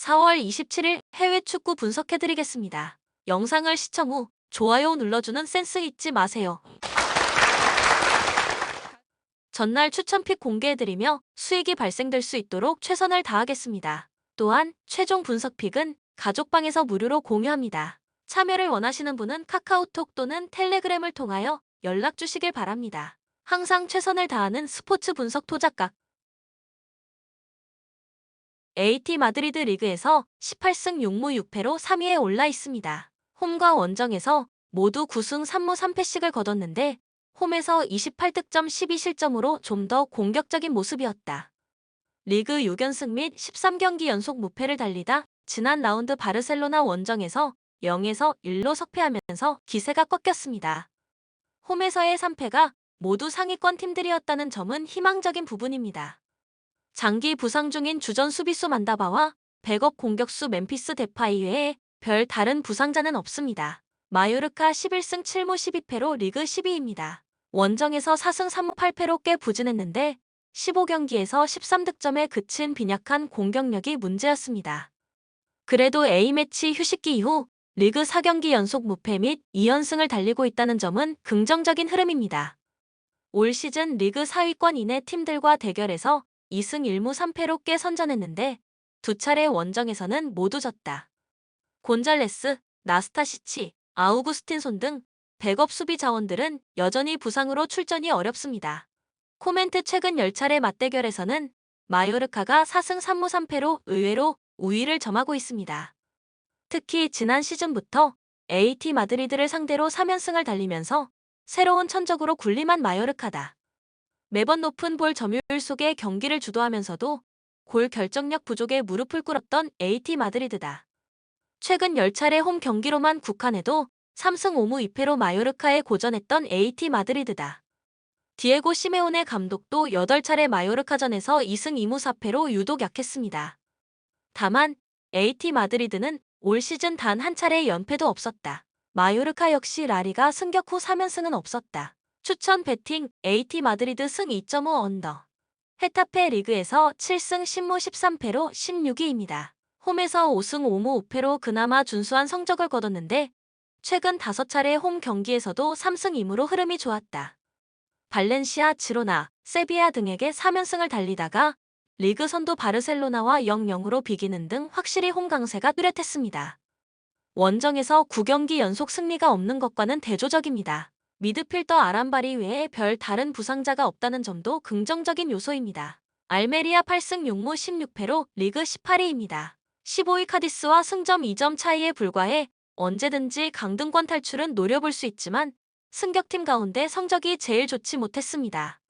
4월 27일 해외 축구 분석해드리겠습니다. 영상을 시청 후 좋아요 눌러주는 센스 잊지 마세요. 전날 추천픽 공개해드리며 수익이 발생될 수 있도록 최선을 다하겠습니다. 또한 최종 분석픽은 가족방에서 무료로 공유합니다. 참여를 원하시는 분은 카카오톡 또는 텔레그램을 통하여 연락 주시길 바랍니다. 항상 최선을 다하는 스포츠 분석 토작각. AT 마드리드 리그에서 18승 6무 6패로 3위에 올라 있습니다. 홈과 원정에서 모두 9승 3무 3패씩을 거뒀는데 홈에서 28득점 12실점으로 좀 더 공격적인 모습이었다. 리그 6연승 및 13경기 연속 무패를 달리다 지난 라운드 바르셀로나 원정에서 0에서 1로 석패하면서 기세가 꺾였습니다. 홈에서의 3패가 모두 상위권 팀들이었다는 점은 희망적인 부분입니다. 장기 부상 중인 주전 수비수 만다바와 백업 공격수 멤피스 데파이 외에 별 다른 부상자는 없습니다. 마요르카 11승 7무 12패로 리그 10위입니다. 원정에서 4승 3무 8패로 꽤 부진했는데 15경기에서 13득점에 그친 빈약한 공격력이 문제였습니다. 그래도 A매치 휴식기 이후 리그 4경기 연속 무패 및 2연승을 달리고 있다는 점은 긍정적인 흐름입니다. 올 시즌 리그 4위권 이내 팀들과 대결에서 2승 1무 3패로 꽤 선전했는데 두 차례 원정에서는 모두 졌다. 곤잘레스, 나스타시치, 아우구스틴손 등 백업 수비 자원들은 여전히 부상으로 출전이 어렵습니다. 코멘트 최근 10차례 맞대결에서는 마요르카가 4승 3무 3패로 의외로 우위를 점하고 있습니다. 특히 지난 시즌부터 AT 마드리드를 상대로 3연승을 달리면서 새로운 천적으로 군림한 마요르카다. 매번 높은 볼 점유율 속에 경기를 주도하면서도 골 결정력 부족에 무릎을 꿇었던 AT 마드리드다. 최근 10차례 홈 경기로만 국한해도 3승 5무 2패로 마요르카에 고전했던 AT 마드리드다. 디에고 시메오네 감독도 8차례 마요르카전에서 2승 2무 4패로 유독 약했습니다. 다만 AT 마드리드는 올 시즌 단 한 차례의 연패도 없었다. 마요르카 역시 라리가 승격 후 3연승은 없었다. 추천 배팅 AT 마드리드 승 2.5 언더. 헤타페 리그에서 7승 10무 13패로 16위입니다. 홈에서 5승 5무 5패로 그나마 준수한 성적을 거뒀는데 최근 5차례 홈 경기에서도 3승 2무로 흐름이 좋았다. 발렌시아, 지로나, 세비야 등에게 3연승을 달리다가 리그 선두 바르셀로나와 0-0으로 비기는 등 확실히 홈 강세가 뚜렷했습니다. 원정에서 9경기 연속 승리가 없는 것과는 대조적입니다. 미드필더 아란바리 외에 별 다른 부상자가 없다는 점도 긍정적인 요소입니다. 알메리아 8승 6무 16패로 리그 18위입니다. 15위 카디스와 승점 2점 차이에 불과해 언제든지 강등권 탈출은 노려볼 수 있지만 승격팀 가운데 성적이 제일 좋지 못했습니다.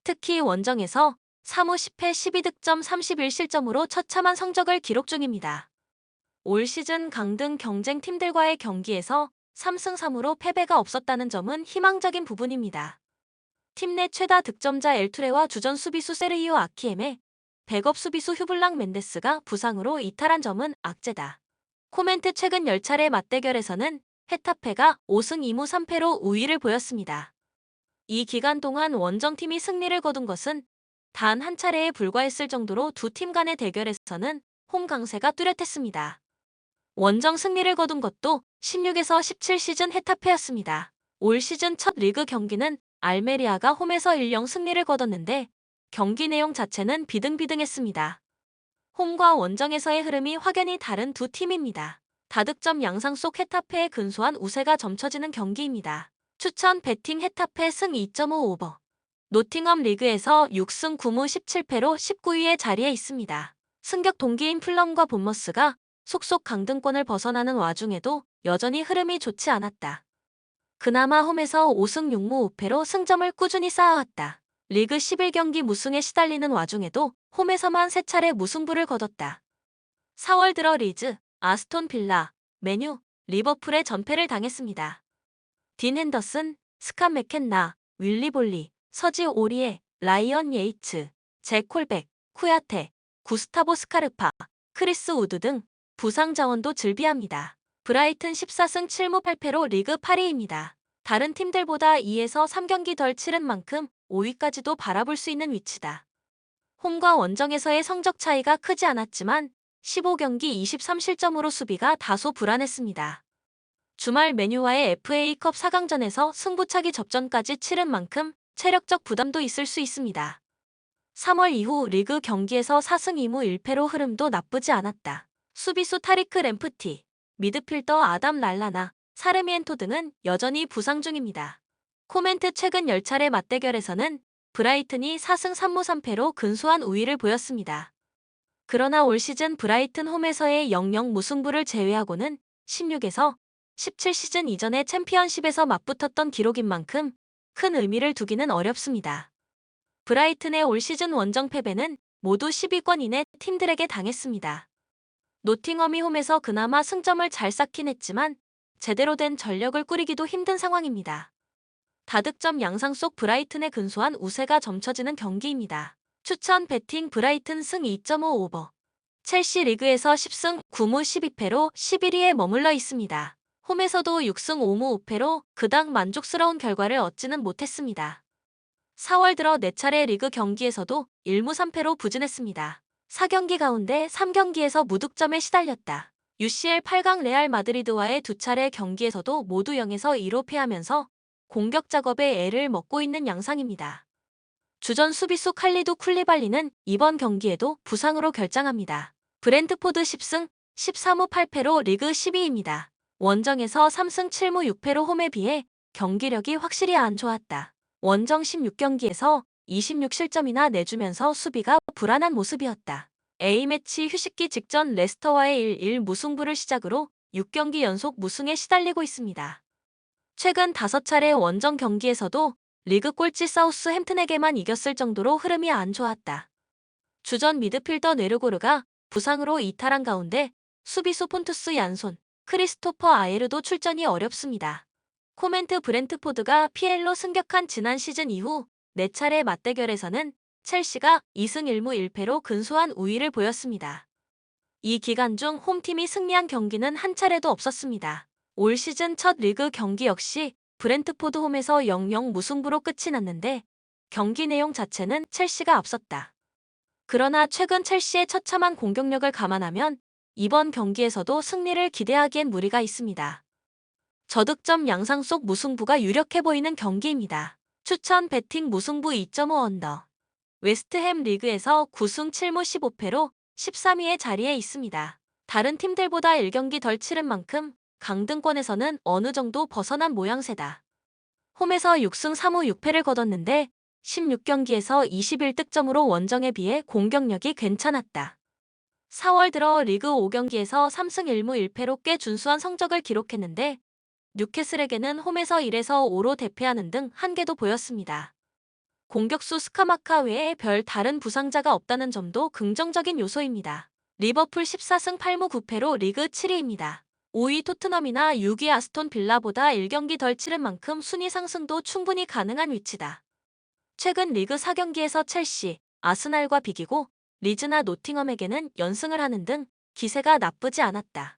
특히 원정에서 3무 10패 12득점 31실점으로 처참한 성적을 기록 중입니다. 올 시즌 강등 경쟁 팀들과의 경기에서 3승 3무로 패배가 없었다는 점은 희망적인 부분입니다. 팀 내 최다 득점자 엘투레와 주전 수비수 세르히오 아키엠에 백업 수비수 휴블랑 멘데스가 부상으로 이탈한 점은 악재다. 코멘트 최근 10차례 맞대결에서는 헤타페가 5승 2무 3패로 우위를 보였습니다. 이 기간 동안 원정팀이 승리를 거둔 것은 단 한 차례에 불과했을 정도로 두 팀 간의 대결에서는 홈 강세가 뚜렷했습니다. 원정 승리를 거둔 것도 16에서 17 시즌 헤타페였습니다. 올 시즌 첫 리그 경기는 알메리아가 홈에서 1-0 승리를 거뒀는데 경기 내용 자체는 비등비등했습니다. 홈과 원정에서의 흐름이 확연히 다른 두 팀입니다. 다득점 양상 속 헤타페의 근소한 우세가 점쳐지는 경기입니다. 추천 배팅 헤타페 승 2.5 오버. 노팅엄 리그에서 6승 9무 17패로 19위의 자리에 있습니다. 승격 동기인 플럼과 본머스가 속속 강등권을 벗어나는 와중에도 여전히 흐름이 좋지 않았다. 그나마 홈에서 5승 6무 5패로 승점을 꾸준히 쌓아왔다. 리그 11경기 무승에 시달리는 와중에도 홈에서만 3차례 무승부를 거뒀다. 4월 들어 리즈, 아스톤 빌라, 맨유, 리버풀에 전패를 당했습니다. 딘 핸더슨, 스캇 맥켄나, 윌리 볼리, 서지 오리에, 라이언 예이츠, 잭 콜백, 쿠야테, 구스타보 스카르파, 크리스 우드 등 부상 자원도 즐비합니다. 브라이튼 14승 7무 8패로 리그 8위입니다. 다른 팀들보다 2에서 3경기 덜 치른 만큼 5위까지도 바라볼 수 있는 위치다. 홈과 원정에서의 성적 차이가 크지 않았지만 15경기 23실점으로 수비가 다소 불안했습니다. 주말 맨유와의 FA컵 4강전에서 승부차기 접전까지 치른 만큼 체력적 부담도 있을 수 있습니다. 3월 이후 리그 경기에서 4승 2무 1패로 흐름도 나쁘지 않았다. 수비수 타리크 램프티, 미드필더 아담 랄라나, 사르미엔토 등은 여전히 부상 중입니다. 코멘트 최근 10차례 맞대결에서는 브라이튼이 4승 3무 3패로 근소한 우위를 보였습니다. 그러나 올 시즌 브라이튼 홈에서의 0-0 무승부를 제외하고는 16에서 17 시즌 이전의 챔피언십에서 맞붙었던 기록인 만큼 큰 의미를 두기는 어렵습니다. 브라이튼의 올 시즌 원정 패배는 모두 10위권 이내 팀들에게 당했습니다. 노팅엄이 홈에서 그나마 승점을 잘 쌓긴 했지만 제대로 된 전력을 꾸리기도 힘든 상황입니다. 다득점 양상 속 브라이튼의 근소한 우세가 점쳐지는 경기입니다. 추천 배팅 브라이튼 승 2.5 오버. 첼시 리그에서 10승 9무 12패로 11위에 머물러 있습니다. 홈에서도 6승 5무 5패로 그닥 만족스러운 결과를 얻지는 못했습니다. 4월 들어 4차례 리그 경기에서도 1무 3패로 부진했습니다. 4경기 가운데 3경기에서 무득점에 시달렸다. UCL 8강 레알 마드리드와의 2차례 경기에서도 모두 0에서 2로 패하면서 공격 작업에 애를 먹고 있는 양상입니다. 주전 수비수 칼리두 쿨리발리는 이번 경기에도 부상으로 결장합니다. 브렌트포드 10승 13무 8패로 리그 10위입니다. 원정에서 3승 7무 6패로 홈에 비해 경기력이 확실히 안 좋았다. 원정 16경기에서 26실점이나 내주면서 수비가 불안한 모습이었다. A매치 휴식기 직전 레스터와의 1-1 무승부를 시작으로 6경기 연속 무승에 시달리고 있습니다. 최근 5차례 원정 경기에서도 리그 꼴찌 사우스햄튼에게만 이겼을 정도로 흐름이 안 좋았다. 주전 미드필더 네르고르가 부상으로 이탈한 가운데 수비수 폰투스 얀손, 크리스토퍼 아예르도 출전이 어렵습니다. 코멘트 브렌트포드가 피엘로 승격한 지난 시즌 이후 4차례 맞대결에서는 첼시가 2승 1무 1패로 근소한 우위를 보였습니다. 이 기간 중 홈팀이 승리한 경기는 한 차례도 없었습니다. 올 시즌 첫 리그 경기 역시 브렌트포드 홈에서 0-0 무승부로 끝이 났는데 경기 내용 자체는 첼시가 앞섰다. 그러나 최근 첼시의 처참한 공격력을 감안하면 이번 경기에서도 승리를 기대하기엔 무리가 있습니다. 저득점 양상 속 무승부가 유력해 보이는 경기입니다. 추천 배팅 무승부 2.5 언더. 웨스트햄 리그에서 9승 7무 15패로 13위의 자리에 있습니다. 다른 팀들보다 1경기 덜 치른 만큼 강등권에서는 어느 정도 벗어난 모양새다. 홈에서 6승 3무 6패를 거뒀는데 16경기에서 21득점으로 원정에 비해 공격력이 괜찮았다. 4월 들어 리그 5경기에서 3승 1무 1패로 꽤 준수한 성적을 기록했는데 뉴캐슬에게는 홈에서 1에서 5로 대패하는 등 한계도 보였습니다. 공격수 스카마카 외에 별 다른 부상자가 없다는 점도 긍정적인 요소입니다. 리버풀 14승 8무 9패로 리그 7위입니다. 5위 토트넘이나 6위 아스톤 빌라보다 1경기 덜 치른 만큼 순위 상승도 충분히 가능한 위치다. 최근 리그 4경기에서 첼시, 아스날과 비기고 리즈나 노팅엄에게는 연승을 하는 등 기세가 나쁘지 않았다.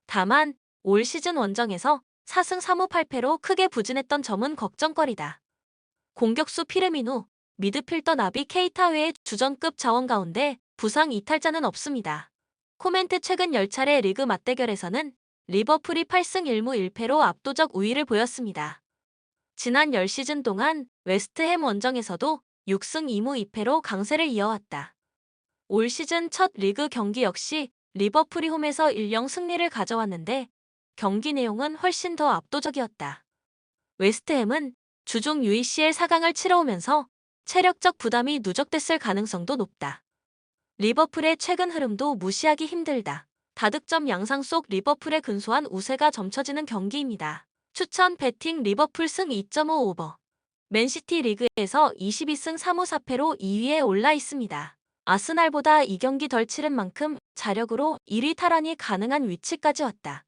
다만 올 시즌 원정에서 4승 3무 8패로 크게 부진했던 점은 걱정거리다. 공격수 피르미누, 미드필더 나비 케이타 외의 주전급 자원 가운데 부상 이탈자는 없습니다. 코멘트 최근 10차례 리그 맞대결에서는 리버풀이 8승 1무 1패로 압도적 우위를 보였습니다. 지난 10시즌 동안 웨스트햄 원정에서도 6승 2무 2패로 강세를 이어왔다. 올 시즌 첫 리그 경기 역시 리버풀이 홈에서 1-0 승리를 가져왔는데 경기 내용은 훨씬 더 압도적이었다. 웨스트햄은 주중 UECL 4강을 치러오면서 체력적 부담이 누적됐을 가능성도 높다. 리버풀의 최근 흐름도 무시하기 힘들다. 다득점 양상 속 리버풀의 근소한 우세가 점쳐지는 경기입니다. 추천 배팅 리버풀 승 2.5 오버. 맨시티 리그에서 22승 3무 4패로 2위에 올라 있습니다. 아스날보다 2경기 덜 치른 만큼 자력으로 1위 탈환이 가능한 위치까지 왔다.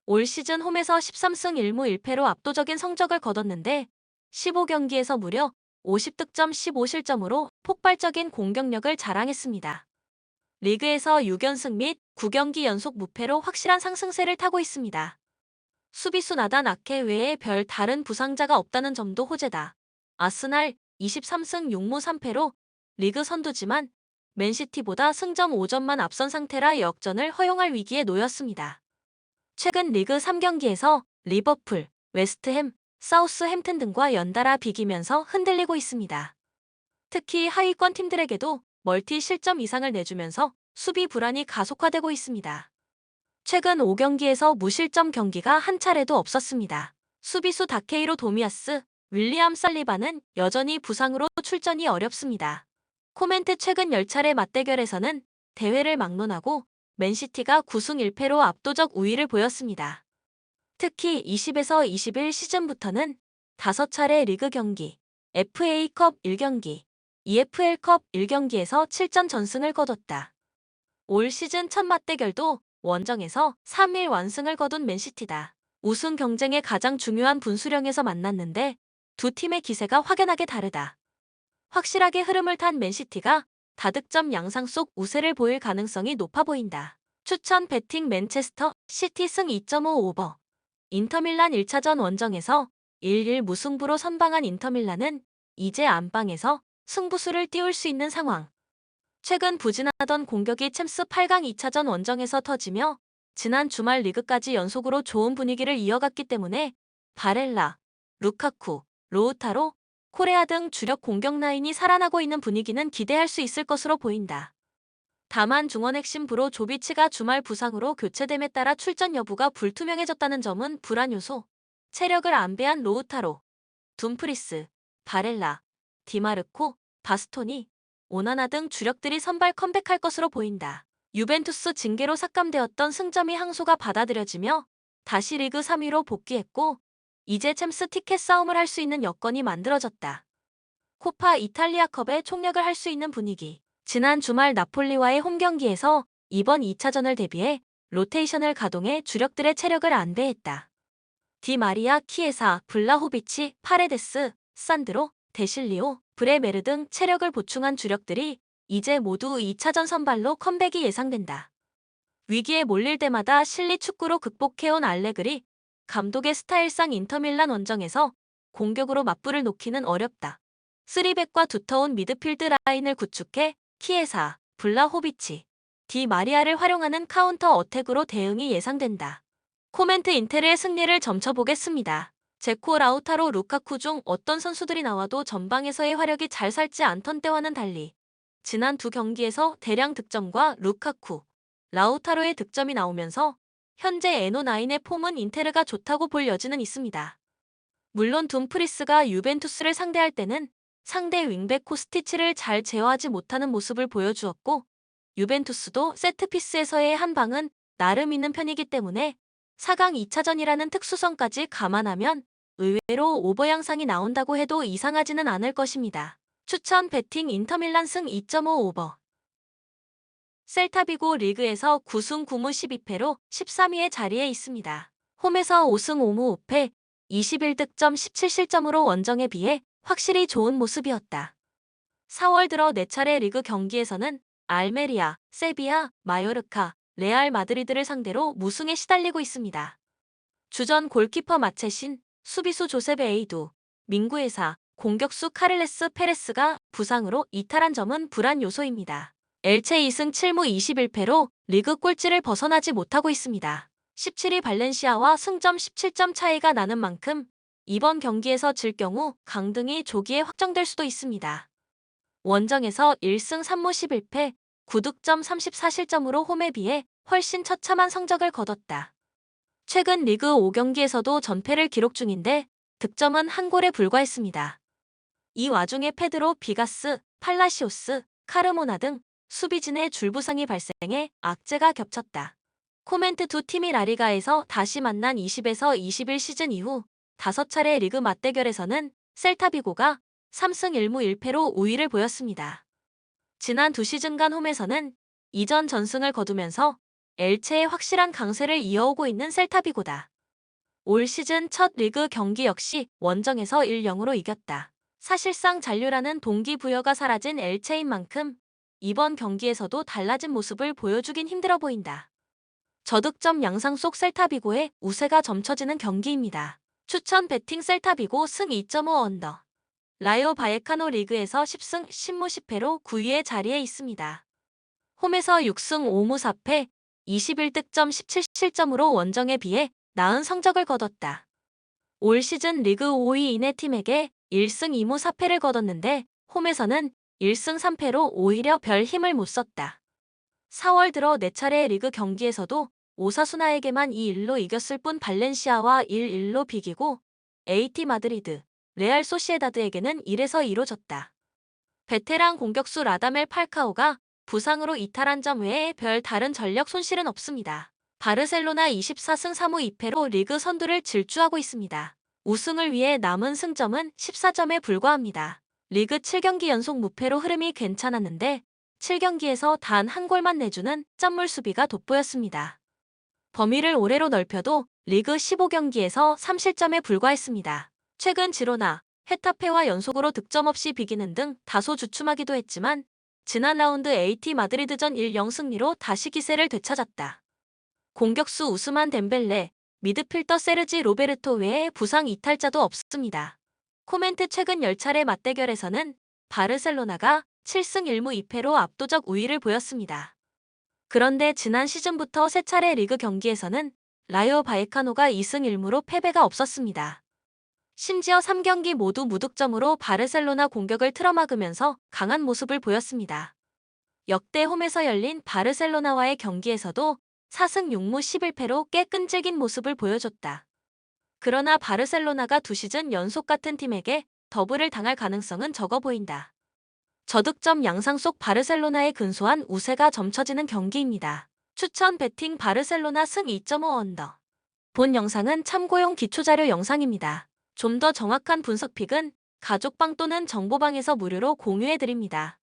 올 시즌 홈에서 13승 1무 1패로 압도적인 성적을 거뒀는데 15경기에서 무려 50득점 15실점으로 폭발적인 공격력을 자랑했습니다. 리그에서 6연승 및 9경기 연속 무패로 확실한 상승세를 타고 있습니다. 수비수 나단 아케 외에 별 다른 부상자가 없다는 점도 호재다. 아스날 23승 6무 3패로 리그 선두지만 맨시티보다 승점 5점만 앞선 상태라 역전을 허용할 위기에 놓였습니다. 최근 리그 3경기에서 리버풀, 웨스트햄, 사우스햄튼 등과 연달아 비기면서 흔들리고 있습니다. 특히 하위권 팀들에게도 멀티 실점 이상을 내주면서 수비 불안이 가속화되고 있습니다. 최근 5경기에서 무실점 경기가 한 차례도 없었습니다. 수비수 다케이로 도미아스, 윌리엄 살리바는 여전히 부상으로 출전이 어렵습니다. 코멘트 최근 10차례 맞대결에서는 대회를 막론하고 맨시티가 9승 1패로 압도적 우위를 보였습니다. 특히 20에서 21 시즌부터는 5차례 리그 경기, FA컵 1경기, EFL컵 1경기에서 7전 전승을 거뒀다. 올 시즌 첫 맞대결도 원정에서 3일 완승을 거둔 맨시티다. 우승 경쟁의 가장 중요한 분수령에서 만났는데 두 팀의 기세가 확연하게 다르다. 확실하게 흐름을 탄 맨시티가 다득점 양상 속 우세를 보일 가능성이 높아 보인다. 추천 배팅 맨체스터 시티 승 2.5 오버. 인터밀란 1차전 원정에서 1-1 무승부로 선방한 인터밀란은 이제 안방에서 승부수를 띄울 수 있는 상황. 최근 부진하던 공격이 챔스 8강 2차전 원정에서 터지며 지난 주말 리그까지 연속으로 좋은 분위기를 이어갔기 때문에 바렐라, 루카쿠, 로우타로, 코레아 등 주력 공격 라인이 살아나고 있는 분위기는 기대할 수 있을 것으로 보인다. 다만 중원 핵심 브로 조비치가 주말 부상으로 교체됨에 따라 출전 여부가 불투명해졌다는 점은 불안 요소. 체력을 안배한 로우타로, 둠프리스, 바렐라, 디마르코, 바스토니, 오나나 등 주력들이 선발 컴백할 것으로 보인다. 유벤투스 징계로 삭감되었던 승점이 항소가 받아들여지며 다시 리그 3위로 복귀했고 이제 챔스 티켓 싸움을 할 수 있는 여건이 만들어졌다. 코파 이탈리아컵에 총력을 할 수 있는 분위기. 지난 주말 나폴리와의 홈경기에서 이번 2차전을 대비해 로테이션을 가동해 주력들의 체력을 안배했다. 디마리아, 키에사, 블라호비치, 파레데스, 산드로, 데실리오, 브레메르 등 체력을 보충한 주력들이 이제 모두 2차전 선발로 컴백이 예상된다. 위기에 몰릴 때마다 실리 축구로 극복해온 알레그리, 감독의 스타일상 인터밀란 원정에서 공격으로 맞불을 놓기는 어렵다. 3백과 두터운 미드필드 라인을 구축해 키에사, 블라호비치, 디 마리아를 활용하는 카운터 어택으로 대응이 예상된다. 코멘트 인테르의 승리를 점쳐보겠습니다. 제코, 라우타로, 루카쿠 중 어떤 선수들이 나와도 전방에서의 화력이 잘 살지 않던 때와는 달리 지난 두 경기에서 대량 득점과 루카쿠, 라우타로의 득점이 나오면서 현재 NO9의 폼은 인테르가 좋다고 볼 여지는 있습니다. 물론 둠프리스가 유벤투스를 상대할 때는 상대 윙백 코스티치를 잘 제어하지 못하는 모습을 보여주었고 유벤투스도 세트피스에서의 한 방은 나름 있는 편이기 때문에 4강 2차전이라는 특수성까지 감안하면 의외로 오버 양상이 나온다고 해도 이상하지는 않을 것입니다. 추천 배팅 인터밀란 승 2.5 오버. 셀타비고 리그에서 9승 9무 12패로 13위의 자리에 있습니다. 홈에서 5승 5무 5패, 21득점 17실점으로 원정에 비해 확실히 좋은 모습이었다. 4월 들어 4차례 리그 경기에서는 알메리아, 세비야, 마요르카, 레알 마드리드를 상대로 무승에 시달리고 있습니다. 주전 골키퍼 마체신, 수비수 조셉 에이두, 민구에사, 공격수 카를레스 페레스가 부상으로 이탈한 점은 불안 요소입니다. 엘체 2승 7무 21패로 리그 꼴찌를 벗어나지 못하고 있습니다. 17위 발렌시아와 승점 17점 차이가 나는 만큼 이번 경기에서 질 경우 강등이 조기에 확정될 수도 있습니다. 원정에서 1승 3무 11패, 9득점 34실점으로 홈에 비해 훨씬 처참한 성적을 거뒀다. 최근 리그 5경기에서도 전패를 기록 중인데 득점은 한 골에 불과했습니다. 이 와중에 페드로, 비가스, 팔라시오스, 카르모나 등 수비진의 줄부상이 발생해 악재가 겹쳤다. 코멘트 두 팀이 라리가에서 다시 만난 20에서 21 시즌 이후 5차례 리그 맞대결에서는 셀타비고가 3승 1무 1패로 우위를 보였습니다. 지난 두 시즌간 홈에서는 2전 전승을 거두면서 엘체의 확실한 강세를 이어오고 있는 셀타비고다. 올 시즌 첫 리그 경기 역시 원정에서 1-0으로 이겼다. 사실상 잔류라는 동기부여가 사라진 엘체인 만큼 이번 경기에서도 달라진 모습을 보여주긴 힘들어 보인다. 저득점 양상 속 셀타비고의 우세가 점쳐지는 경기입니다. 추천 배팅 셀타비고 승 2.5 언더. 라요 바예카노 리그에서 10승 10무 10패로 9위의 자리에 있습니다. 홈에서 6승 5무 4패, 21득점 17실점으로 원정에 비해 나은 성적을 거뒀다. 올 시즌 리그 5위 이내 팀에게 1승 2무 4패를 거뒀는데 홈에서는 1승 3패로 오히려 별 힘을 못 썼다. 4월 들어 4차례의 리그 경기에서도 오사수나에게만 2-1로 이겼을 뿐 발렌시아와 1-1로 비기고 AT 마드리드, 레알 소시에다드에게는 1-2로 졌다. 베테랑 공격수 라다멜 팔카오가 부상으로 이탈한 점 외에 별 다른 전력 손실은 없습니다. 바르셀로나 24승 3무 2패로 리그 선두를 질주하고 있습니다. 우승을 위해 남은 승점은 14점에 불과합니다. 리그 7경기 연속 무패로 흐름이 괜찮았는데 7경기에서 단 한 골만 내주는 짠물 수비가 돋보였습니다. 범위를 올해로 넓혀도 리그 15경기에서 3실점에 불과했습니다. 최근 지로나, 헤타페와 연속으로 득점 없이 비기는 등 다소 주춤하기도 했지만 지난 라운드 AT 마드리드전 1-0 승리로 다시 기세를 되찾았다. 공격수 우스만 덴벨레, 미드필더 세르지 로베르토 외에 부상 이탈자도 없습니다. 코멘트 최근 10차례 맞대결에서는 바르셀로나가 7승 1무 2패로 압도적 우위를 보였습니다. 그런데 지난 시즌부터 3차례 리그 경기에서는 라요 바예카노가 2승 1무로 패배가 없었습니다. 심지어 3경기 모두 무득점으로 바르셀로나 공격을 틀어막으면서 강한 모습을 보였습니다. 역대 홈에서 열린 바르셀로나와의 경기에서도 4승 6무 11패로 꽤 끈질긴 모습을 보여줬다. 그러나 바르셀로나가 2시즌 연속 같은 팀에게 더블을 당할 가능성은 적어 보인다. 저득점 양상 속 바르셀로나의 근소한 우세가 점쳐지는 경기입니다. 추천 배팅 바르셀로나 승 2.5 언더. 본 영상은 참고용 기초자료 영상입니다. 좀 더 정확한 분석픽은 가족방 또는 정보방에서 무료로 공유해드립니다.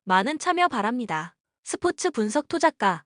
많은 참여 바랍니다. 스포츠 분석 투자가